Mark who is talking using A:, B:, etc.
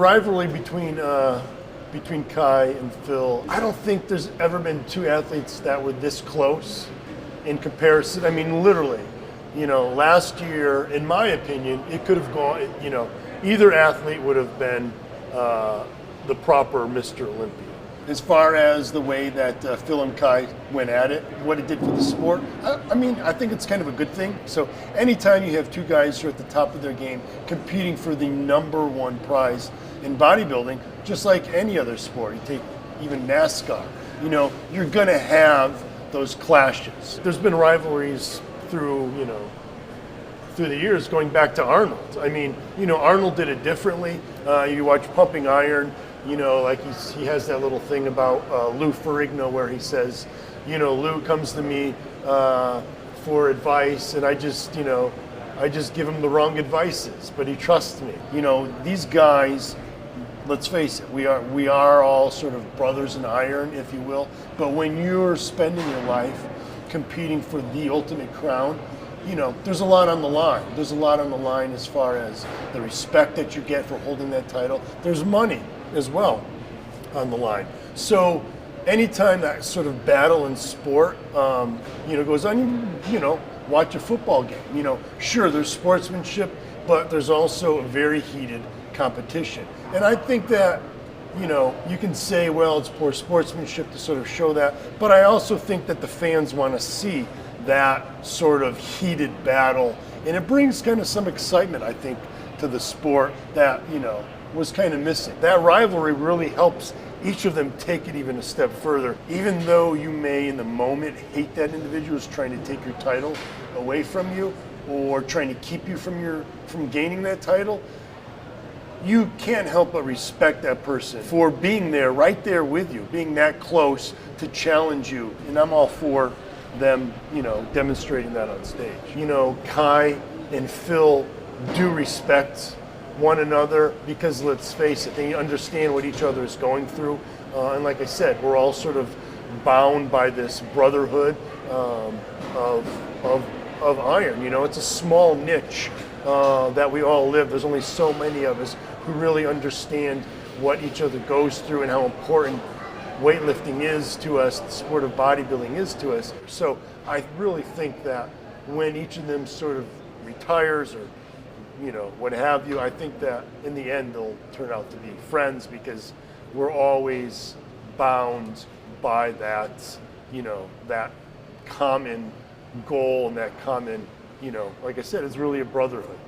A: rivalry between Kai and Phil. I don't think there's ever been two athletes that were this close in comparison. I mean, literally, last year, in my opinion, it could have gone. Either athlete would have been the proper Mr. Olympia. As far as the way that Phil and Kai went at it, what it did for the sport, I think it's kind of a good thing. So anytime you have two guys who are at the top of their game competing for the #1 prize in bodybuilding, just like any other sport, you take even NASCAR, you're going to have those clashes. There's been rivalries through the years, going back to Arnold. I mean, Arnold did it differently. You watch Pumping Iron, like he has that little thing about Lou Ferrigno where he says, Lou comes to me for advice, and I just give him the wrong advices, but he trusts me. These guys, let's face it, we are all sort of brothers in iron, if you will. But when you're spending your life competing for the ultimate crown, there's a lot on the line. There's a lot on the line as far as the respect that you get for holding that title. There's money as well on the line. So anytime that sort of battle in sport, goes on, watch a football game. Sure, there's sportsmanship, but there's also a very heated competition. And I think that, you can say, well, it's poor sportsmanship to sort of show that, but I also think that the fans want to see that sort of heated battle, and it brings kind of some excitement, I think, to the sport that was kind of missing. That rivalry really helps each of them take it even a step further. Even though you may in the moment hate that individual who's trying to take your title away from you or trying to keep you from gaining that title, you can't help but respect that person for being there, right there with you, being that close to challenge you. And I'm all for them, demonstrating that on stage. Kai and Phil do respect one another because, let's face it, they understand what each other is going through. And like I said, we're all sort of bound by this brotherhood of iron. It's a small niche that we all live. There's only so many of us who really understand what each other goes through and how important weightlifting is to us, the sport of bodybuilding is to us. So I really think that when each of them sort of retires or, what have you, I think that in the end they'll turn out to be friends because we're always bound by that, that common goal and that common, like I said, it's really a brotherhood.